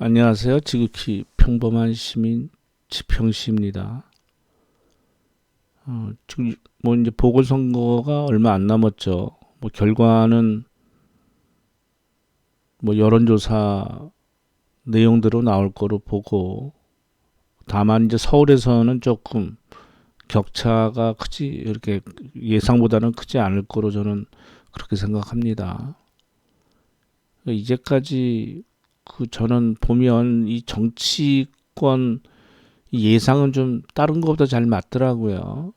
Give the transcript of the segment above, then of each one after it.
안녕하세요. 지극히 평범한 시민 지평시입니다. 지금 뭐 이제 보궐선거가 얼마 안 남았죠. 뭐 결과는 뭐 여론조사 내용대로 나올 거로 보고, 다만 이제 서울에서는 조금 격차가 크지, 이렇게 예상보다는 크지 않을 거로 저는 그렇게 생각합니다. 이제까지 저는 보면 이 정치권 예상은 좀 다른 것보다 잘 맞더라고요.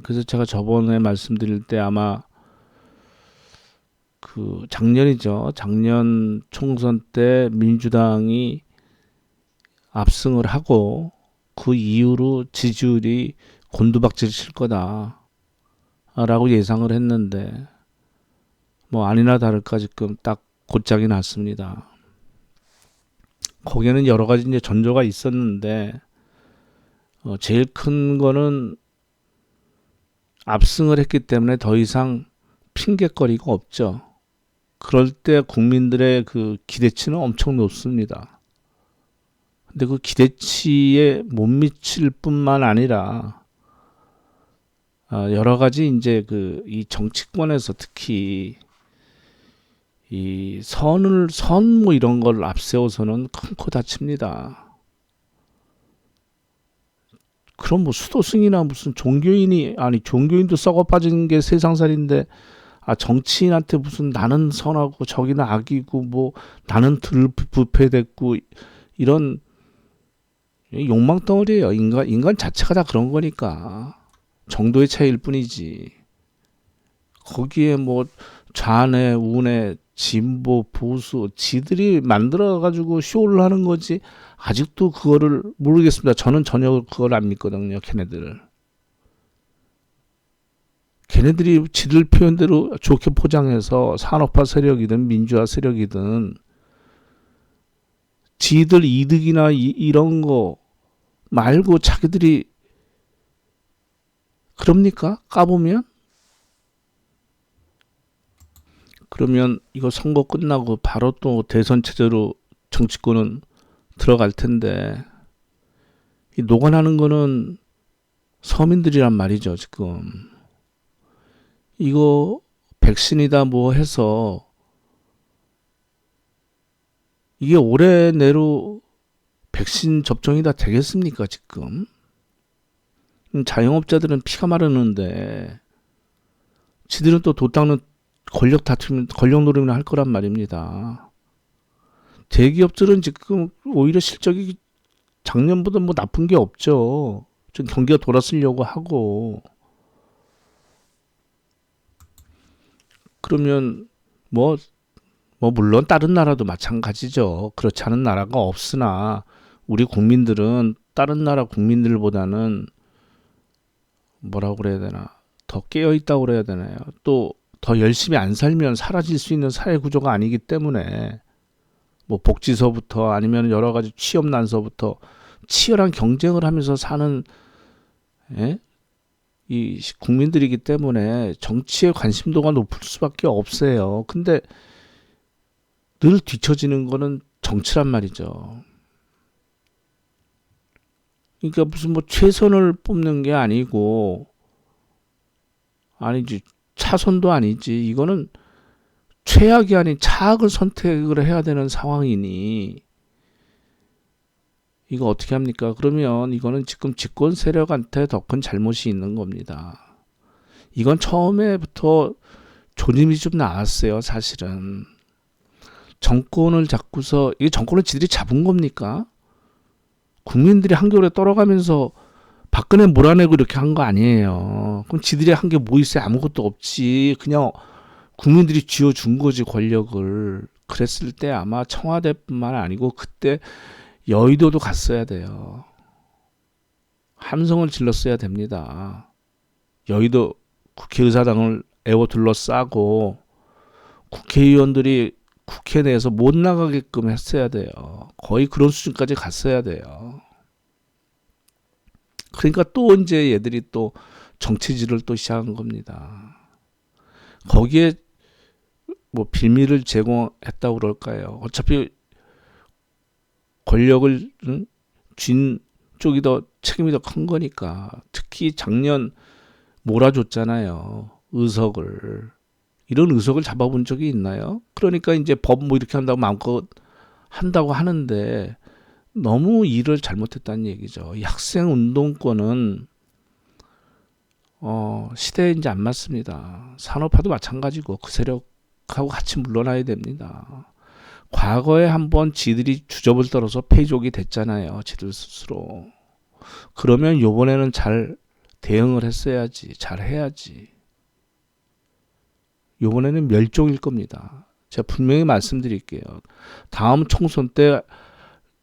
그래서 제가 저번에 말씀드릴 때 아마 작년이죠. 작년 총선 때 민주당이 압승을 하고 그 이후로 지지율이 곤두박질 칠 거다라고 예상을 했는데, 뭐 아니나 다를까 지금 딱 곧장이 났습니다. 거기에는 여러 가지 이제 전조가 있었는데, 제일 큰 거는 압승을 했기 때문에 더 이상 핑계거리가 없죠. 그럴 때 국민들의 그 기대치는 엄청 높습니다. 근데 그 기대치에 못 미칠 뿐만 아니라, 여러 가지 이제 이 정치권에서 특히 이 선 뭐 이런 걸 앞세워서는 큰 코 다칩니다. 그럼 뭐 수도승이나 무슨 종교인이, 아니 종교인도 썩어 빠진 게 세상살인데, 정치인한테 무슨 나는 선하고 저기는 악이고 뭐 나는 덜 부패됐고, 이런 욕망 덩어리예요. 인간 자체가 다 그런 거니까. 정도의 차이일 뿐이지. 거기에 뭐 좌뇌 우뇌 진보 보수 지들이 만들어 가지고 쇼를 하는 거지. 아직도 그거를 모르겠습니다. 저는 전혀 그걸 안 믿거든요. 걔네들이 지들 표현대로 좋게 포장해서 산업화 세력이든 민주화 세력이든 지들 이득이나 이런 거 말고 자기들이 그럽니까? 까보면? 그러면 이거 선거 끝나고 바로 또 대선 체제로 정치권은 들어갈 텐데, 이 녹아나는 거는 서민들이란 말이죠, 지금. 이거 백신이다 뭐 해서 이게 올해 내로 백신 접종이 다 되겠습니까, 지금? 자영업자들은 피가 마르는데 지들은 또 돈 닦는 권력 다툼, 권력 노름이나 할 거란 말입니다. 대기업들은 지금 오히려 실적이 작년보다 뭐 나쁜 게 없죠. 좀 경기가 돌아서려고 하고. 그러면 뭐, 물론 다른 나라도 마찬가지죠. 그렇지 않은 나라가 없으나 우리 국민들은 다른 나라 국민들보다는 뭐라고 그래야 되나, 더 깨어 있다고 그래야 되나요? 또 더 열심히 안 살면 사라질 수 있는 사회 구조가 아니기 때문에, 뭐 복지서부터 아니면 여러 가지 취업 난서부터 치열한 경쟁을 하면서 사는, 예? 이 국민들이기 때문에 정치에 관심도가 높을 수밖에 없어요. 근데 늘 뒤처지는 거는 정치란 말이죠. 그러니까 무슨 뭐 최선을 뽑는 게 아니고, 아니지, 차선도 아니지. 이거는 최악이 아닌 차악을 선택을 해야 되는 상황이니 이거 어떻게 합니까? 그러면 이거는 지금 집권 세력한테 더 큰 잘못이 있는 겁니다. 이건 처음에부터 조짐이 좀 나왔어요, 사실은. 정권을 잡고서, 이게 정권을 지들이 잡은 겁니까? 국민들이 한겨울에 떨어가면서 박근혜 몰아내고 이렇게 한 거 아니에요. 그럼 지들이 한 게 뭐 있어요? 아무것도 없지. 그냥 국민들이 쥐어준 거지, 권력을. 그랬을 때 아마 청와대뿐만 아니고 그때 여의도도 갔어야 돼요. 함성을 질렀어야 됩니다. 여의도 국회의사당을 애워 둘러싸고 국회의원들이 국회 내에서 못 나가게끔 했어야 돼요. 거의 그런 수준까지 갔어야 돼요. 그러니까 또 이제 얘들이 또 정치질을 또 시작한 겁니다. 거기에 뭐 빌미를 제공했다고 그럴까요? 어차피 권력을 쥔 쪽이 더 책임이 더 큰 거니까. 특히 작년 몰아줬잖아요. 의석을. 이런 의석을 잡아본 적이 있나요? 그러니까 이제 법 뭐 이렇게 한다고 마음껏 한다고 하는데 너무 일을 잘못했다는 얘기죠. 이 학생 운동권은 시대에 이제 안 맞습니다. 산업화도 마찬가지고 그 세력하고 같이 물러나야 됩니다. 과거에 한번 지들이 주접을 떨어서 패족이 됐잖아요. 지들 스스로. 그러면 요번에는 잘 대응을 했어야지. 잘 해야지. 요번에는 멸종일 겁니다. 제가 분명히 말씀드릴게요. 다음 총선 때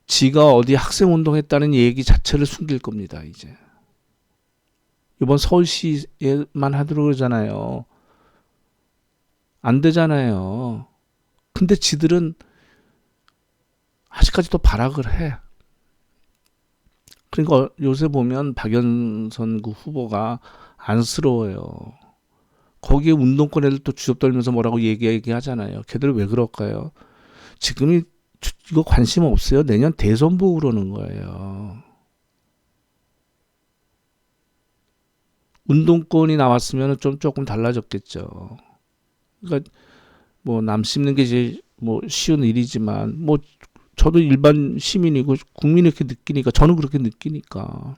지가 어디 학생 운동했다는 얘기 자체를 숨길 겁니다. 이제. 이번 서울시에만 하도록 그러잖아요. 안 되잖아요. 근데 지들은 아직까지도 발악을 해. 그러니까 요새 보면 박연선 그 후보가 안쓰러워요. 거기에 운동권 애들 또 주접 떨면서 뭐라고 얘기하잖아요. 걔들 왜 그럴까요? 지금이 이거 관심 없어요. 내년 대선 보고 그러는 거예요. 운동권이 나왔으면 좀 조금 달라졌겠죠. 그러니까 뭐 남 씹는 게 제일 뭐 쉬운 일이지만 뭐 저도 일반 시민이고 국민이 이렇게 느끼니까 저는 그렇게 느끼니까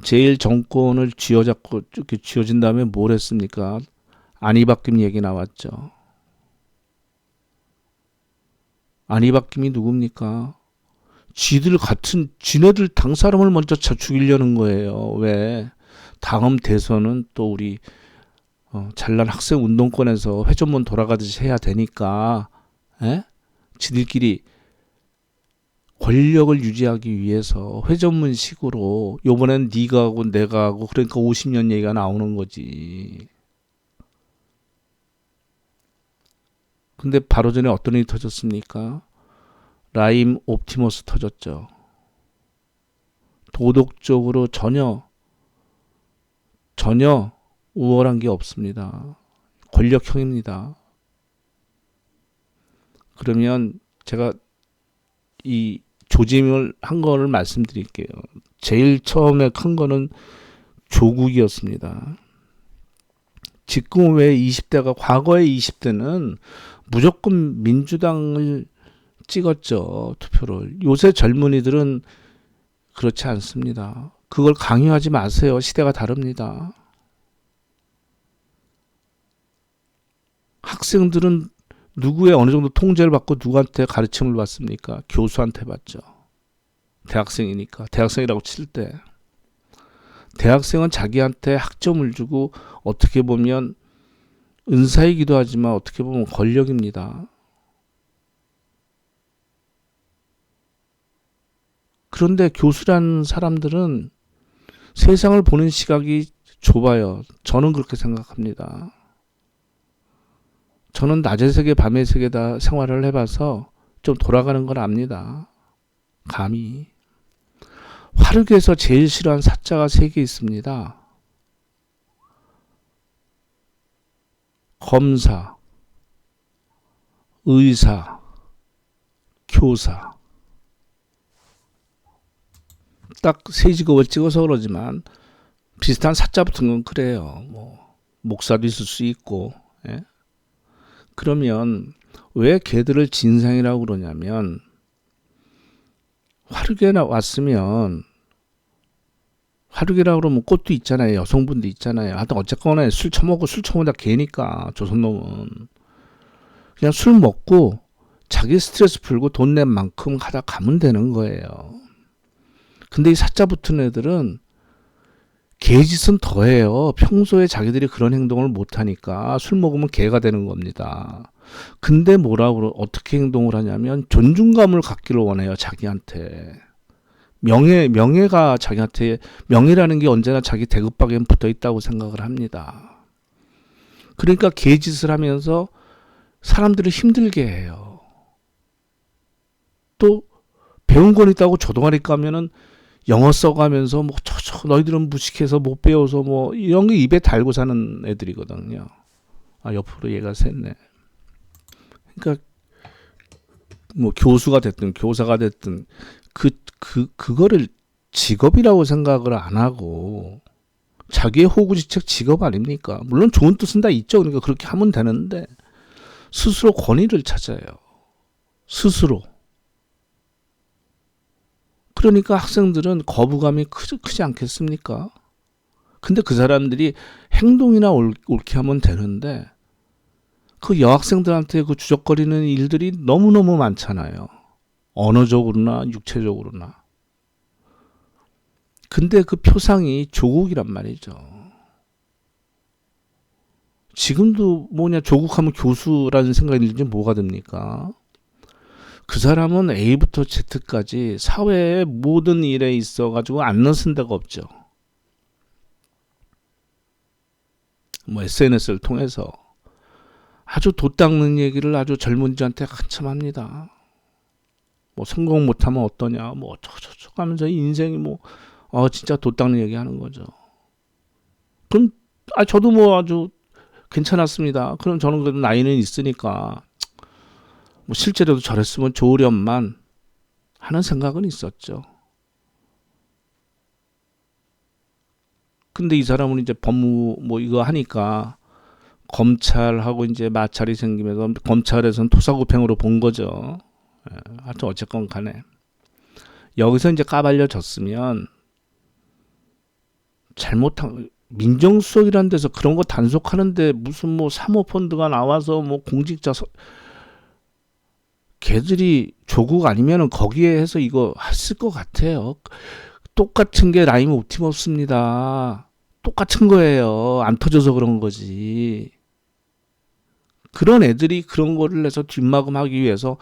제일 정권을 쥐어잡고 이렇게 쥐어진 다음에 뭘 했습니까? 안희박김 얘기 나왔죠. 안희박김이 누굽니까? 지네들 당 사람을 먼저 죽이려는 거예요. 왜? 다음 대선은 또 우리 잘난 학생 운동권에서 회전문 돌아가듯이 해야 되니까 지들끼리 권력을 유지하기 위해서 회전문식으로 요번엔 네가 하고 내가 하고 그러니까 50년 얘기가 나오는 거지. 근데 바로 전에 어떤 일이 터졌습니까? 라임 옵티머스 터졌죠. 도덕적으로 전혀 우월한 게 없습니다. 권력형입니다. 그러면 제가 이 조짐을 한 거를 말씀드릴게요. 제일 처음에 큰 거는 조국이었습니다. 지금 왜 20대가 과거의 20대는 무조건 민주당을 찍었죠. 투표를. 요새 젊은이들은 그렇지 않습니다. 그걸 강요하지 마세요. 시대가 다릅니다. 학생들은 누구의 어느 정도 통제를 받고 누구한테 가르침을 받습니까? 교수한테 받죠. 대학생이니까. 대학생이라고 칠 때. 대학생은 자기한테 학점을 주고 어떻게 보면 은사이기도 하지만 어떻게 보면 권력입니다. 그런데 교수라는 사람들은 세상을 보는 시각이 좁아요. 저는 그렇게 생각합니다. 저는 낮의 세계, 밤의 세계 다 생활을 해봐서 좀 돌아가는 걸 압니다. 감히. 화르게에서 제일 싫어하는 사자가 3개 있습니다. 검사, 의사, 교사. 딱 3직업을 찍어서 그러지만 비슷한 사자 붙은 건 그래요. 뭐 목사도 있을 수 있고. 예? 그러면 왜 걔들을 진상이라고 그러냐면 화르게 왔으면 화르게라고 그러면 꽃도 있잖아요. 여성분도 있잖아요. 하여튼 어쨌거나 술 처먹다 개니까 조선놈은 그냥 술 먹고 자기 스트레스 풀고 돈 낸 만큼 하다 가면 되는 거예요. 근데 이 사자 붙은 애들은 개짓은 더해요. 평소에 자기들이 그런 행동을 못하니까 술 먹으면 개가 되는 겁니다. 근데 어떻게 행동을 하냐면 존중감을 갖기를 원해요. 자기한테. 명예가 자기한테, 명예라는 게 언제나 자기 대급박에 붙어 있다고 생각을 합니다. 그러니까 개짓을 하면서 사람들을 힘들게 해요. 또 배운 건 있다고 조동아리 까면은 영어 써가면서 뭐 너희들은 무식해서 못 배워서 뭐 이런 게 입에 달고 사는 애들이거든요. 옆으로 얘가 샜네. 그러니까 뭐 교수가 됐든 교사가 됐든 그거를 직업이라고 생각을 안 하고 자기의 호구지책 직업 아닙니까? 물론 좋은 뜻은 다 있죠. 그러니까 그렇게 하면 되는데 스스로 권위를 찾아요. 스스로. 그러니까 학생들은 거부감이 크지 않겠습니까? 근데 그 사람들이 행동이나 옳게 하면 되는데 그 여학생들한테 그 주적거리는 일들이 너무너무 많잖아요. 언어적으로나 육체적으로나. 근데 그 표상이 조국이란 말이죠. 지금도 뭐냐 조국하면 교수라는 생각이 들지 뭐가 됩니까? 그 사람은 A부터 Z까지 사회의 모든 일에 있어가지고 안 넣은 데가 없죠. 뭐 SNS를 통해서 아주 돛 닦는 얘기를 아주 젊은이들한테 한참 합니다. 뭐 성공 못하면 어떠냐, 뭐 어쩌고저쩌고 하면서 인생이 뭐 진짜 돛 닦는 얘기 하는 거죠. 그럼 저도 뭐 아주 괜찮았습니다. 그럼 저는 그래도 나이는 있으니까 뭐 실제로도 저랬으면 좋으련만 하는 생각은 있었죠. 근데 이 사람은 이제 법무 뭐 이거 하니까 검찰하고 이제 마찰이 생기면서 검찰에서는 토사구팽으로 본 거죠. 하여튼 어쨌건 간에 여기서 이제 까발려졌으면 잘못한 민정수석이라는 데서 그런 거 단속하는데 무슨 뭐 사모펀드가 나와서 뭐 공직자 걔들이 조국 아니면은 거기에 해서 이거 했을 것 같아요. 똑같은 게 라임 옵티머스입니다. 똑같은 거예요. 안 터져서 그런 거지. 그런 애들이 그런 거를 해서 뒷마금하기 위해서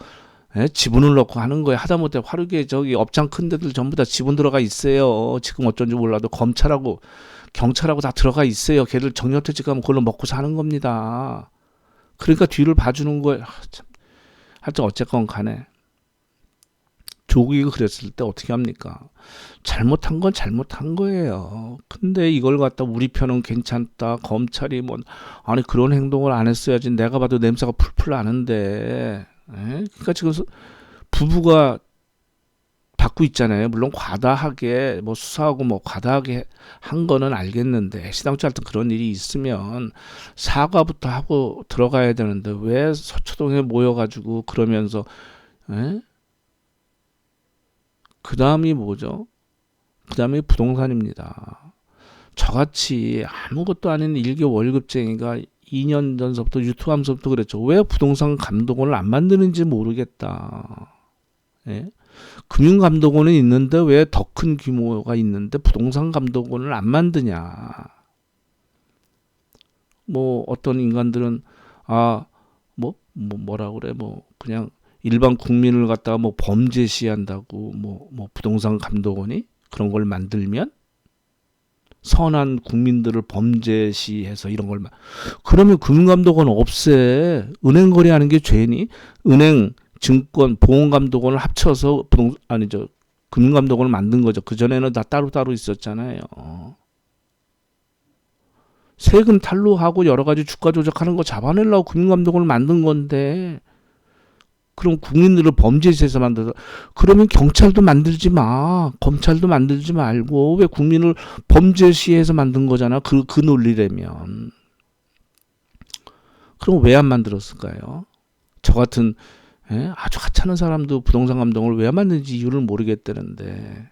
지분을 넣고 하는 거예요. 하다못해 화르게 저기 업장 큰 데들 전부 다 지분 들어가 있어요. 지금 어쩐지 몰라도 검찰하고 경찰하고 다 들어가 있어요. 걔들 정년퇴직하면 그걸로 먹고 사는 겁니다. 그러니까 뒤를 봐주는 거예요. 참. 하여튼 어쨌건 간에 조국이 그랬을 때 어떻게 합니까? 잘못한 건 잘못한 거예요. 근데 이걸 갖다 우리 편은 괜찮다. 검찰이 뭐 아니 그런 행동을 안 했어야지. 내가 봐도 냄새가 풀풀 나는데. 그러니까 지금 부부가 받고 있잖아요. 물론 과다하게 뭐 수사하고 뭐 과다하게 한 거는 알겠는데 시당초 하여튼 그런 일이 있으면 사과부터 하고 들어가야 되는데 왜 서초동에 모여가지고 그러면서 그 다음이 뭐죠? 그 다음에 부동산입니다. 저같이 아무것도 아닌 일개 월급쟁이가 2년 전서부터 유튜브 하면서부터 그랬죠. 왜 부동산 감독원을 안 만드는지 모르겠다. 금융감독원은 있는데 왜 더 큰 규모가 있는데 부동산 감독원을 안 만드냐. 뭐 어떤 인간들은 뭐라 그래 뭐 그냥 일반 국민을 갖다가 뭐 범죄시한다고 뭐 부동산 감독원이 그런 걸 만들면 선한 국민들을 범죄시해서 이런 걸 그러면 금융감독원 없애. 은행 거래하는 게 죄니? 은행 증권 보험감독원을 합쳐서 금융감독원을 만든 거죠. 그전에는 다 따로따로 있었잖아요. 세금 탈루하고 여러 가지 주가 조작하는 거 잡아내려고 금융감독원을 만든 건데 그럼 국민들을 범죄시해서 만들어서 그러면 경찰도 만들지 마. 검찰도 만들지 말고 왜 국민을 범죄시해서 만든 거잖아. 그 논리라면. 그럼 왜 안 만들었을까요? 저 같은 아주 하찮은 사람도 부동산 감독을 왜 만드는지 이유를 모르겠다는데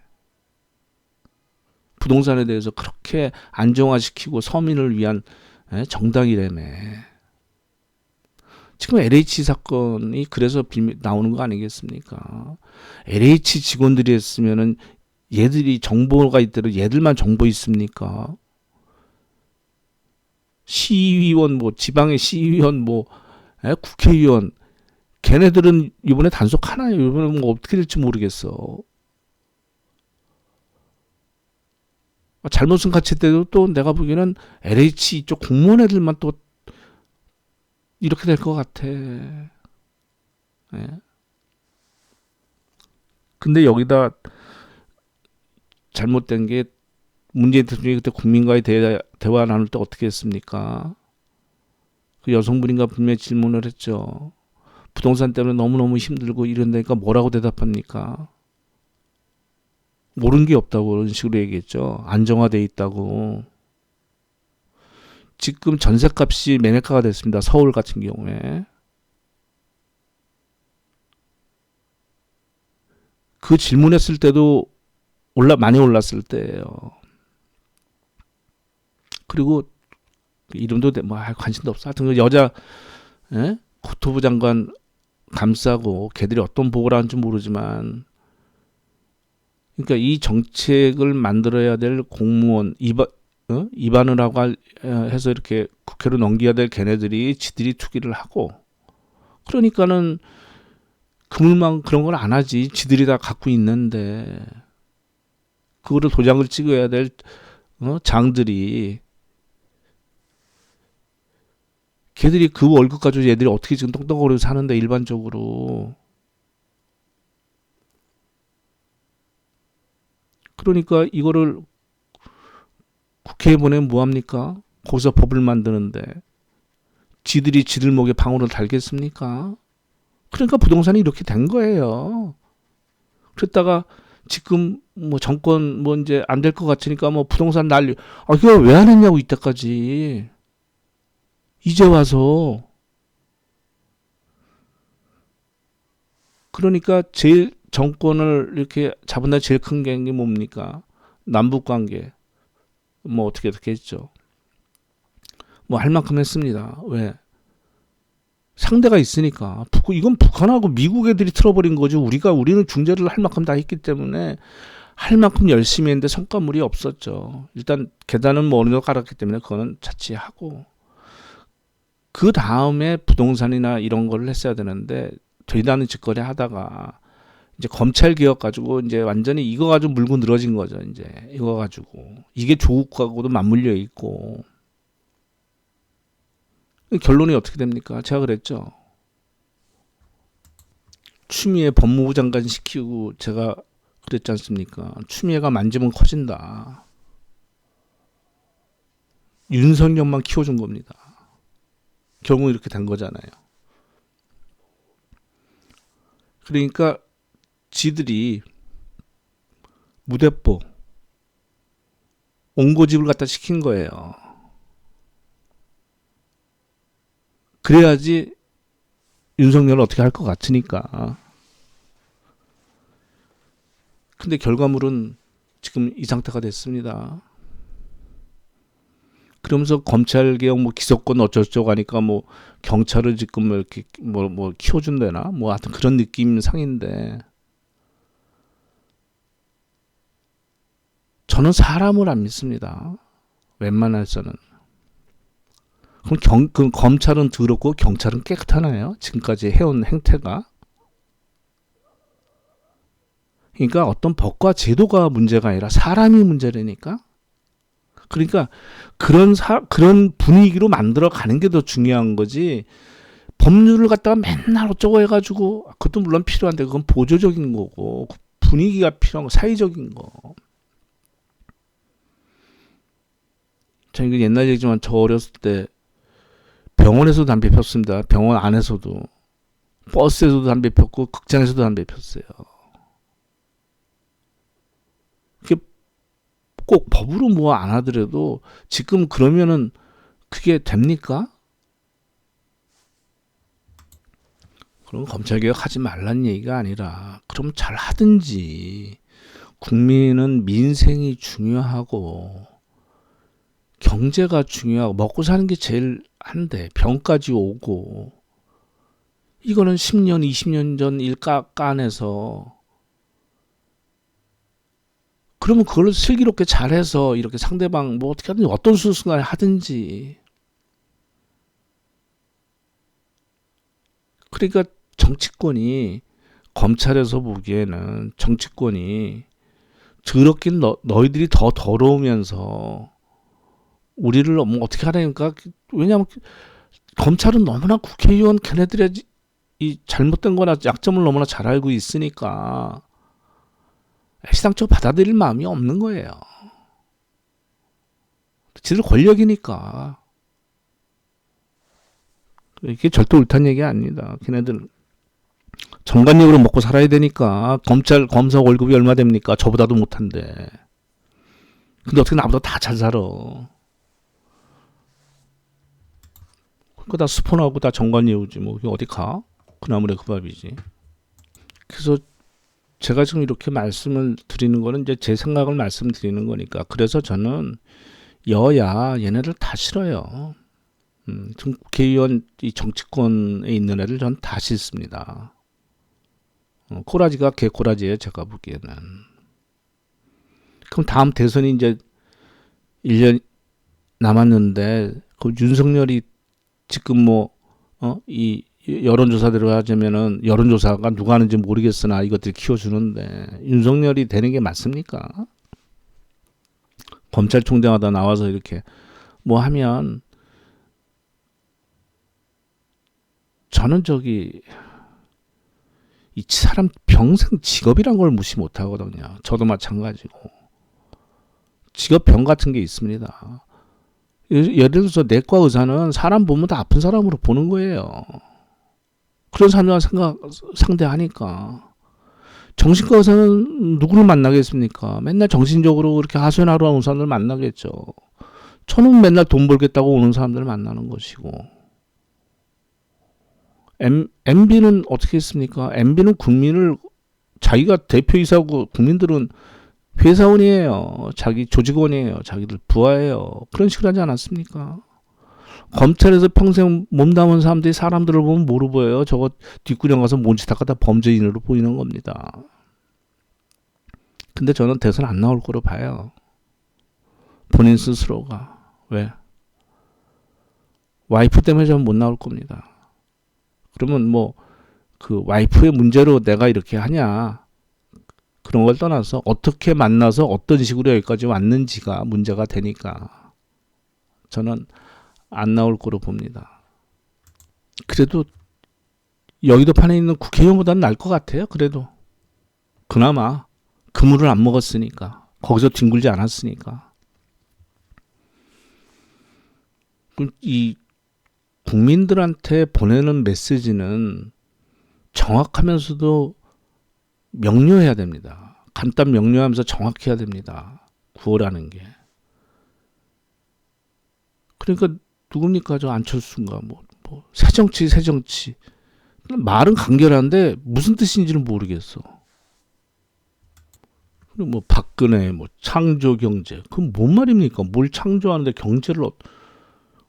부동산에 대해서 그렇게 안정화시키고 서민을 위한 정당이라며. 지금 LH 사건이 그래서 나오는 거 아니겠습니까? LH 직원들이 했으면은 얘들이 정보가 있대로 얘들만 정보 있습니까? 시의원 뭐 지방의 시의원 뭐 국회의원 걔네들은 이번에 단속하나요? 이번에 뭐 어떻게 될지 모르겠어. 잘못은 같이 때도 또 내가 보기에는 LH 이쪽 공무원 애들만 또 이렇게 될 것 같아. 근데 여기다 잘못된 게 문재인 대통령이 그때 국민과의 대화 나눌 때 어떻게 했습니까? 그 여성분인가 분명히 질문을 했죠. 부동산 때문에 너무너무 힘들고 이런다니까 뭐라고 대답합니까? 모르는 게 없다고 그런 식으로 얘기했죠. 안정화돼 있다고. 지금 전셋값이 매매가가 됐습니다. 서울 같은 경우에. 그 질문했을 때도 많이 올랐을 때예요. 그리고 이름도 뭐 관심도 없어. 하여튼 그 여자 국토부 장관 감싸고 걔들이 어떤 보고를 하는지 모르지만, 그러니까 이 정책을 만들어야 될 공무원 입안을 하고 해서 이렇게 국회로 넘겨야 될 걔네들이 지들이 투기를 하고, 그러니까는 그물망 그런 걸 안 하지. 지들이 다 갖고 있는데 그거를 도장을 찍어야 될 장들이, 걔들이 그 월급 가지고 얘들이 어떻게 지금 똥똥거리고 사는데 일반적으로. 그러니까 이거를 국회에 보내면 뭐합니까? 거기서 법을 만드는데 지들이 지들 목에 방울을 달겠습니까? 그러니까 부동산이 이렇게 된 거예요. 그랬다가 지금 뭐 정권 뭐 이제 안 될 것 같으니까 뭐 부동산 난리. 이거 왜 안 했냐고 이때까지. 이제 와서. 그러니까 제일 정권을 이렇게 잡은 데 제일 큰 게 뭡니까? 남북 관계. 뭐 어떻게 했죠. 뭐 할 만큼 했습니다. 왜? 상대가 있으니까. 이건 북한하고 미국 애들이 틀어버린 거죠. 우리는 중재를 할 만큼 다 했기 때문에 할 만큼 열심히 했는데 성과물이 없었죠. 일단 계단은 뭐 어느 정도 깔았기 때문에 그거는 자취하고, 그 다음에 부동산이나 이런 걸 했어야 되는데 되도 않는 짓거리 하다가 이제 검찰 개혁 가지고 이제 완전히 이거 가지고 물고 늘어진 거죠. 이제 이거 가지고 이게 조국하고도 맞물려 있고. 결론이 어떻게 됩니까? 제가 그랬죠. 추미애 법무부 장관 시키고 제가 그랬지 않습니까? 추미애가 만지면 커진다. 윤석열만 키워준 겁니다. 결국 이렇게 된 거잖아요. 그러니까 지들이 무대뽀 옹고집을 갖다 시킨 거예요. 그래야지 윤석열을 어떻게 할 것 같으니까. 근데 결과물은 지금 이 상태가 됐습니다. 그러면서 검찰 개혁 뭐 기소권 어쩌고저쩌고 하니까 뭐 경찰을 지금 뭐 이렇게 뭐 키워준다나 뭐 하여튼 그런 느낌 상인데, 저는 사람을 안 믿습니다. 웬만해서는. 그럼 검찰은 더럽고 경찰은 깨끗하나요? 지금까지 해온 행태가. 그러니까 어떤 법과 제도가 문제가 아니라 사람이 문제라니까. 그러니까 그런 분위기로 만들어 가는 게 더 중요한 거지. 법률을 갖다가 맨날 어쩌고 해가지고, 그것도 물론 필요한데 그건 보조적인 거고, 분위기가 필요한 거, 사회적인 거. 참 이거 옛날 얘기지만 저 어렸을 때 병원에서도 담배 폈습니다. 병원 안에서도. 버스에서도 담배 폈고 극장에서도 담배 폈어요. 그게 꼭 법으로 뭐 안 하더라도 지금 그러면은 그게 됩니까? 그럼 검찰개혁 하지 말란 얘기가 아니라 그럼 잘 하든지. 국민은 민생이 중요하고 경제가 중요하고 먹고 사는 게 제일 한데 병까지 오고, 이거는 10년 20년 전 일 까내서, 그러면 그걸 슬기롭게 잘해서 이렇게 상대방 뭐 어떻게 하든지 어떤 순간에 하든지. 그러니까 정치권이, 검찰에서 보기에는 정치권이 더럽긴 너희들이 더 더러우면서 우리를 뭐 어떻게 하라니까. 왜냐하면 검찰은 너무나 국회의원 걔네들의 이 잘못된 거나 약점을 너무나 잘 알고 있으니까 시당초 받아들일 마음이 없는 거예요. 지들 권력이니까. 이게 절대 옳다는 얘기 아닙니다. 걔네들 정관용으로 먹고 살아야 되니까 검사 월급이 얼마 됩니까? 저보다도 못한데. 근데 어떻게 나보다 다 잘 살아. 그거 다 스폰하고 다 정관예우지 뭐. 어디 가? 그나물에 그 밥이지. 그래서 제가 지금 이렇게 말씀을 드리는 거는 이제 제 생각을 말씀드리는 거니까. 그래서 저는 여야 얘네들 다 싫어요. 지금 국회의원 이 정치권에 있는 애들 전 다 싫습니다. 코라지가 개코라지예요, 제가 보기에는. 그럼 다음 대선이 이제 1년 남았는데 그 윤석열이 지금 이 여론조사대로 하자면은 여론조사가 누가 하는지 모르겠으나 이것들 키워주는데 윤석열이 되는 게 맞습니까? 검찰총장하다 나와서 이렇게 뭐 하면 저는 이 사람 평생 직업이란 걸 무시 못 하거든요. 저도 마찬가지고. 직업병 같은 게 있습니다. 예를 들어서 내과 의사는 사람 보면 다 아픈 사람으로 보는 거예요. 그런 사람과 상대하니까. 정신과 의사는 누구를 만나겠습니까? 맨날 정신적으로 그렇게 하소연하러 오는 사람들 만나겠죠. 저는 맨날 돈 벌겠다고 오는 사람들을 만나는 것이고. MB는 어떻게 했습니까? MB는 국민을 자기가 대표이사고 국민들은 회사원이에요. 자기 조직원이에요. 자기들 부하예요. 그런 식으로 하지 않았습니까? 검찰에서 평생 몸담은 사람들이 사람들을 보면 뭐로 보여요? 저거 뒷구녕 가서 뭔지 닦아다 범죄인으로 보이는 겁니다. 근데 저는 대선 안 나올 거로 봐요. 본인 스스로가. 왜? 와이프 때문에 저는 못 나올 겁니다. 그러면 그 와이프의 문제로 내가 이렇게 하냐 그런 걸 떠나서 어떻게 만나서 어떤 식으로 여기까지 왔는지가 문제가 되니까 저는 안 나올 거로 봅니다. 그래도 여의도 판에 있는 국회의원보다는 나을 것 같아요. 그래도 그나마 그물을 안 먹었으니까 거기서 뒹굴지 않았으니까. 이 국민들한테 보내는 메시지는 정확하면서도 명료해야 됩니다. 간단 명료하면서 정확해야 됩니다. 구호라는 게. 그러니까 누굽니까? 저 안철수인가 새정치. 말은 간결한데 무슨 뜻인지는 모르겠어. 그리고 박근혜, 창조경제. 그건 뭔 말입니까? 뭘 창조하는데 경제를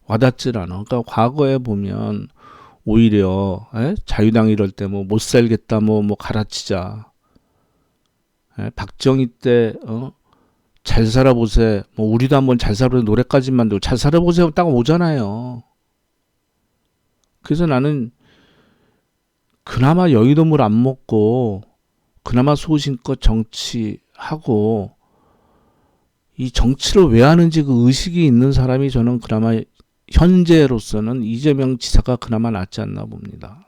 와닿질 않아. 그러니까 과거에 보면 오히려 자유당 이럴 때 못 살겠다 갈아치자. 박정희 때 잘 살아보세. 우리도 한번 잘 살아보세 노래까지 만들고 잘 살아보세요 딱 오잖아요. 그래서 나는 그나마 여의도물 안 먹고 그나마 소신껏 정치하고 이 정치를 왜 하는지 그 의식이 있는 사람이 저는 그나마 현재로서는 이재명 지사가 그나마 낫지 않나 봅니다.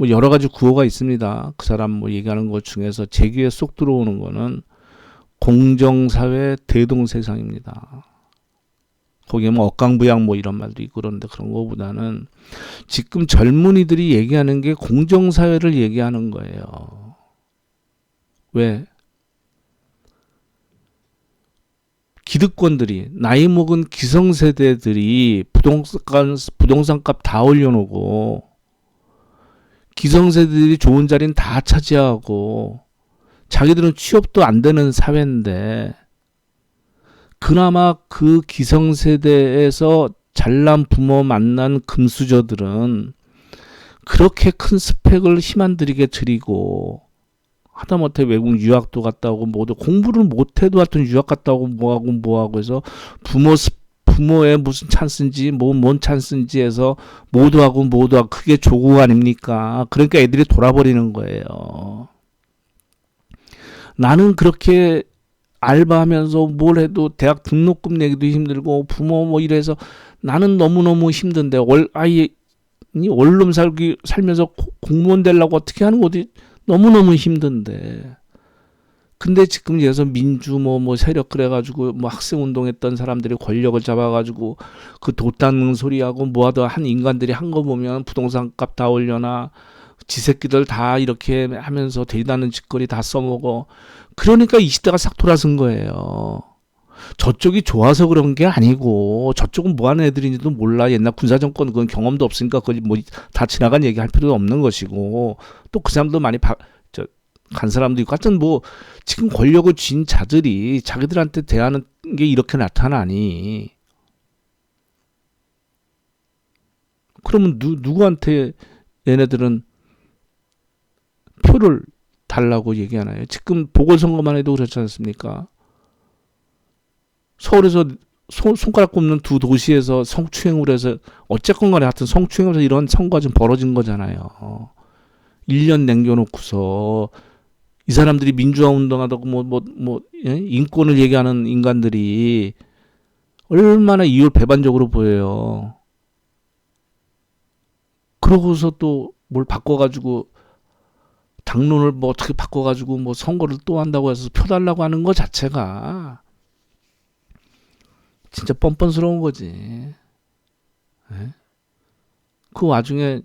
여러 가지 구호가 있습니다. 그 사람 얘기하는 것 중에서 제 귀에 쏙 들어오는 거는 공정사회 대동세상입니다. 거기에 억강부양 이런 말도 있고 그런데 그런 거보다는 지금 젊은이들이 얘기하는 게 공정사회를 얘기하는 거예요. 왜? 기득권들이 나이 먹은 기성세대들이 부동산값 다 올려놓고 기성세대들이 좋은 자리는 다 차지하고 자기들은 취업도 안 되는 사회인데 그나마 그 기성세대에서 잘난 부모 만난 금수저들은 그렇게 큰 스펙을 힘안 들이게 드리고 하다못해 외국 유학도 갔다 오고 모두 공부를 못해도 하여튼 유학 갔다 오고 뭐하고 해서 부모의 무슨 찬스인지 뭔 찬스인지 해서 모두하고 그게 조국 아닙니까? 그러니까 애들이 돌아버리는 거예요. 나는 그렇게 알바하면서 뭘 해도 대학 등록금 내기도 힘들고 부모 이래서 나는 너무너무 힘든데 아이 원룸 살면서 공무원 되려고 어떻게 하는 거지? 너무너무 힘든데 근데 지금 예서 민주 뭐 세력 그래가지고 뭐 학생 운동했던 사람들이 권력을 잡아가지고 그 돈 닦는 소리하고 뭐하다 한 인간들이 한 거 보면 부동산 값 다 올려나 지새끼들 다 이렇게 하면서 대단한 짓거리 다 써먹어. 그러니까 이 시대가 싹 돌아선 거예요. 저쪽이 좋아서 그런 게 아니고 저쪽은 뭐 하는 애들인지도 몰라. 옛날 군사정권 그건 경험도 없으니까 그거 뭐 다 지나간 얘기 할 필요도 없는 것이고 또 그 사람도 많이 간 사람도 있고 하여튼 뭐 지금 권력을 쥔 자들이 자기들한테 대하는 게 이렇게 나타나니 그러면 누구한테 얘네들은 표를 달라고 얘기하나요? 지금 보궐선거만 해도 그렇지 않습니까? 서울에서 손가락 꼽는 두 도시에서 성추행을 해서 어쨌건 간에 하여튼 성추행을 해서 이런 선거가 좀 벌어진 거잖아요. 1년 남겨놓고서 이 사람들이 민주화 운동하다고 인권을 얘기하는 인간들이 얼마나 이율 배반적으로 보여요. 그러고서 또 뭘 바꿔가지고 당론을 뭐 어떻게 바꿔가지고 뭐 선거를 또 한다고 해서 표 달라고 하는 거 자체가 진짜 뻔뻔스러운 거지. 에? 그 와중에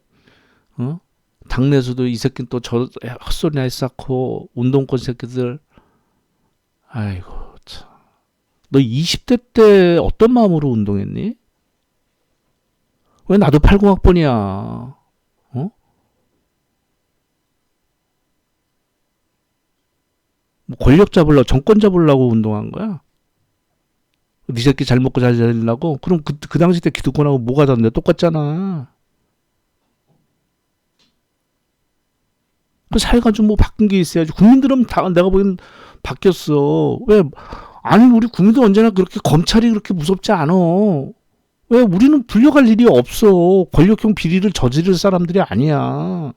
당내에서도 이 새끼는 또 저 헛소리나 했었고 운동권 새끼들 아이고 참. 너 20대 때 어떤 마음으로 운동했니? 왜 나도 80학번이야. 뭐 권력 잡으려고 정권 잡으려고 운동한 거야? 네 새끼 잘 먹고 잘 살려고? 그럼 그 당시 때 기득권하고 뭐가 다른데 똑같잖아. 그 사회가 좀 뭐 바뀐 게 있어야지. 국민들은 다 내가 보기엔 바뀌었어. 왜? 아니 우리 국민들 언제나 그렇게 검찰이 그렇게 무섭지 않아. 왜? 우리는 불려갈 일이 없어. 권력형 비리를 저지를 사람들이 아니야.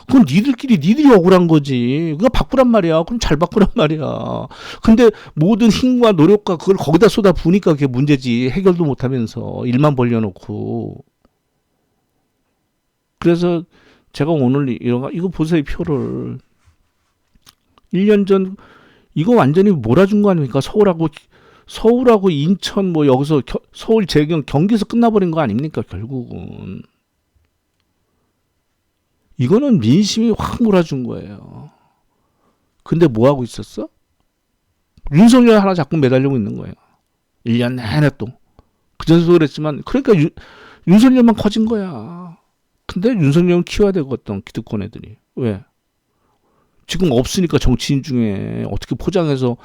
그건 니들이 억울한 거지. 그거 바꾸란 말이야. 그럼 잘 바꾸란 말이야. 근데 모든 힘과 노력과 그걸 거기다 쏟아 부으니까 그게 문제지. 해결도 못 하면서 일만 벌려놓고. 그래서 제가 오늘 이거 보세요, 이 표를. 1년 전 이거 완전히 몰아준 거 아닙니까? 서울하고 인천 뭐 여기서 서울 재경 경기에서 끝나버린 거 아닙니까? 결국은. 이거는 민심이 확 몰아준 거예요. 근데 뭐 하고 있었어? 윤석열 하나 자꾸 매달리고 있는 거예요. 1년 내내 또. 그전에도 그랬지만 그러니까 윤석열만 커진 거야. 근데 윤석열은 키워야 되거든. 기득권 애들이. 왜? 지금 없으니까 정치인 중에 어떻게 포장해서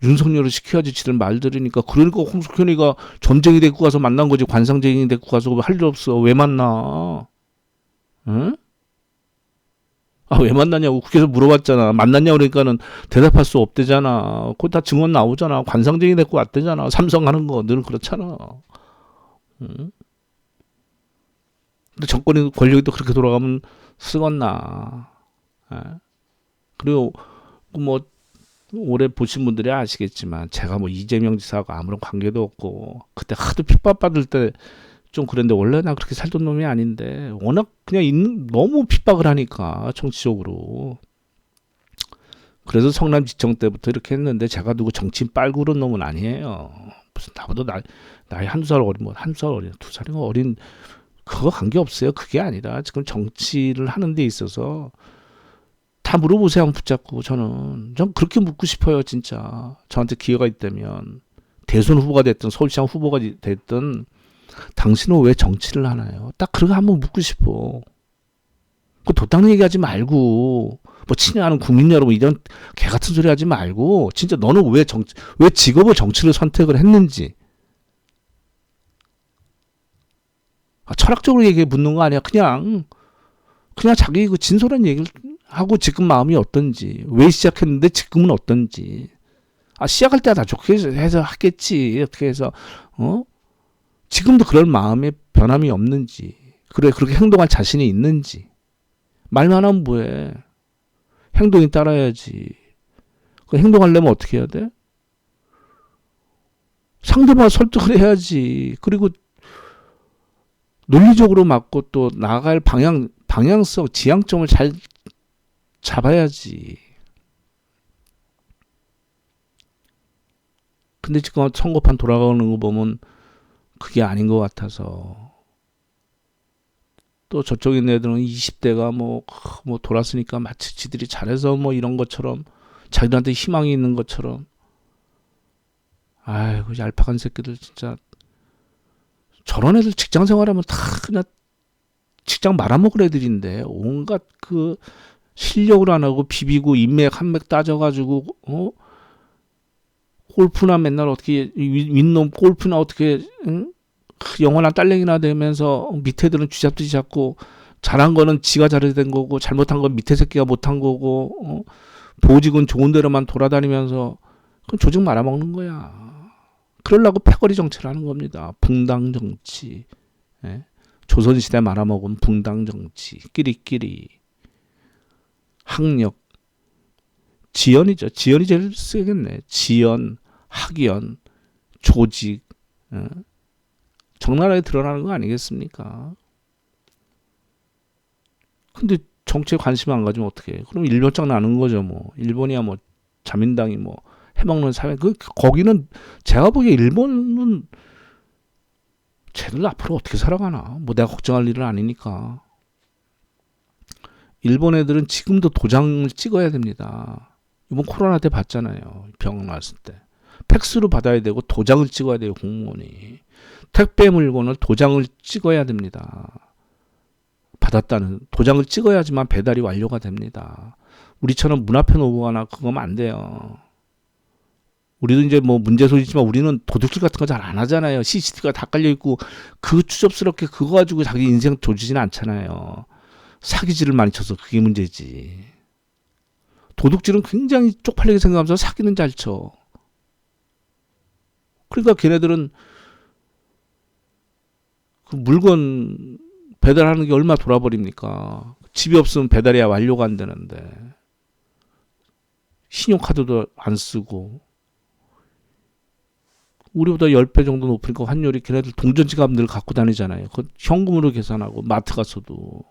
윤석열을 시켜야지 지들 말 들으니까. 그러니까 홍석현이가 점쟁이 데리고 가서 만난 거지. 관상쟁이 데리고 가서 할 일 없어. 왜 만나? 응? 아, 왜 만났냐고 국회에서 물어봤잖아. 만났냐 그러니까는 대답할 수 없대잖아. 그거 다 증언 나오잖아. 관상쟁이 데리고 왔대잖아. 삼성 하는 거 늘 그렇잖아. 응? 근데 정권이 권력이 또 그렇게 돌아가면 쓰겄나. 예? 그리고 뭐 올해 보신 분들이 아시겠지만 제가 뭐 이재명 지사하고 아무런 관계도 없고 그때 하도 핍박받을 때 좀 그랬는데 원래 나 그렇게 살던 놈이 아닌데 워낙 그냥 너무 핍박을 하니까 정치적으로. 그래서 성남지청 때부터 이렇게 했는데 제가 누구 정치인 빨고 그런 놈은 아니에요. 무슨 나보다 나이 한두 살 어린 한두 살 어린 두 살인가 어린 그거 관계없어요. 그게 아니라 지금 정치를 하는 데 있어서 다 물어보세요. 한번 붙잡고 전 그렇게 묻고 싶어요. 진짜 저한테 기회가 있다면 대선 후보가 됐든 서울시장 후보가 됐든 당신은 왜 정치를 하나요? 딱 그거 한번 묻고 싶어. 그 도닦는 얘기하지 말고 뭐 친애하는 국민 여러분 이런 개 같은 소리 하지 말고 진짜 너는 왜 직업을 정치를 선택을 했는지. 철학적으로 얘기해 묻는 거 아니야. 그냥 자기 그 진솔한 얘기를 하고 지금 마음이 어떤지, 왜 시작했는데 지금은 어떤지. 시작할 때 다 좋게 해서 하겠지. 어떻게 해서 지금도 그럴 마음에 변함이 없는지, 그래 그렇게 행동할 자신이 있는지. 말만 하면 뭐해? 행동이 따라야지. 그 행동하려면 어떻게 해야 돼? 상대방을 설득을 해야지. 그리고 논리적으로 맞고 또 나아갈 방향성, 지향점을 잘 잡아야지. 근데 지금 선거판 돌아가는 거 보면 그게 아닌 것 같아서 또 저쪽에 있는 애들은 20대가 뭐 돌았으니까 마치 지들이 잘해서 뭐 이런 것처럼 자기들한테 희망이 있는 것처럼 아이고 얄팍한 새끼들 진짜 저런 애들 직장 생활하면 다 그냥 직장 말아먹을 애들인데 온갖 그 실력을 안 하고 비비고 인맥 한맥 따져가지고 골프나 맨날 어떻게 윗놈 골프나 어떻게 응? 영원한 딸내기나 되면서 밑에 애들은 쥐잡듯이 잡고 잘한 거는 지가 잘해야 된 거고 잘못한 건 밑에 새끼가 못한 거고 보직은 좋은 데로만 돌아다니면서 그건 조직 말아먹는 거야. 그러려고 패거리 정치를 하는 겁니다. 붕당 정치. 예? 조선시대 말아먹은 붕당 정치. 끼리끼리. 학력. 지연이죠. 지연이 제일 쓰겠네. 지연, 학연, 조직. 예? 적나라하게 드러나는 거 아니겠습니까? 근데 정치에 관심 안 가지면 어떡해. 그럼 일변장 나는 거죠, 뭐. 일본이야 뭐, 자민당이 뭐, 해먹는 사회. 거기는, 제가 보기에 일본은, 쟤들 앞으로 어떻게 살아가나. 뭐 내가 걱정할 일은 아니니까. 일본 애들은 지금도 도장을 찍어야 됩니다. 이번 코로나 때 봤잖아요. 병 났을 때. 팩스로 받아야 되고 도장을 찍어야 돼요, 공무원이. 택배 물건을 도장을 찍어야 됩니다. 받았다는 도장을 찍어야지만 배달이 완료가 됩니다. 우리처럼 문 앞에 놓고 가나 그거면 안 돼요. 우리도 이제 뭐 문제 소지지만 우리는 도둑질 같은 거 잘 안 하잖아요. CCTV가 다 깔려 있고 그 추접스럽게 그거 가지고 자기 인생 조지지는 않잖아요. 사기질을 많이 쳐서 그게 문제지. 도둑질은 굉장히 쪽팔리게 생각하면서 사기는 잘 쳐. 그러니까 걔네들은 그 물건 배달하는 게 얼마 돌아버립니까? 집이 없으면 배달해야 완료가 안 되는데 신용카드도 안 쓰고 우리보다 10배 정도 높으니까 환율이 걔네들 동전 지갑 늘 갖고 다니잖아요. 그 현금으로 계산하고 마트 가서도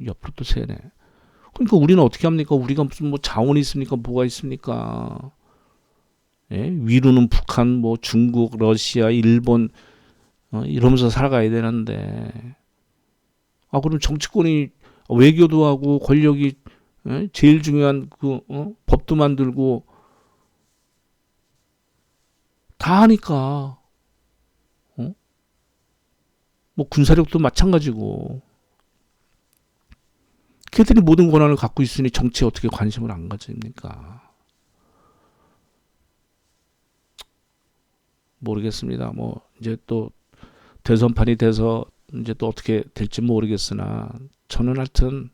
옆으로 또 세네. 그러니까 우리는 어떻게 합니까? 우리가 무슨 뭐 자원이 있습니까? 뭐가 있습니까? 예? 위로는 북한, 뭐 중국, 러시아, 일본 이러면서 살아가야 되는데 그럼 정치권이 외교도 하고 권력이 제일 중요한 그 법도 만들고 다 하니까 뭐 군사력도 마찬가지고 걔들이 모든 권한을 갖고 있으니 정치에 어떻게 관심을 안 가집니까? 모르겠습니다. 뭐 이제 또 대선판이 돼서 이제 또 어떻게 될지 모르겠으나 저는 하여튼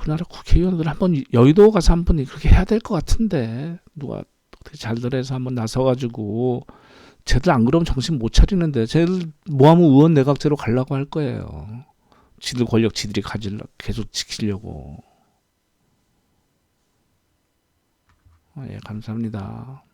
우리나라 국회의원들 한번 여의도 가서 한번 그렇게 해야 될 것 같은데 누가 어떻게 잘들 해서 한번 나서가지고 쟤들 안 그러면 정신 못 차리는데 쟤들 뭐하면 의원 내각제로 가려고 할 거예요. 지들 권력 지들이 가질라 계속 지키려고. 예, 감사합니다.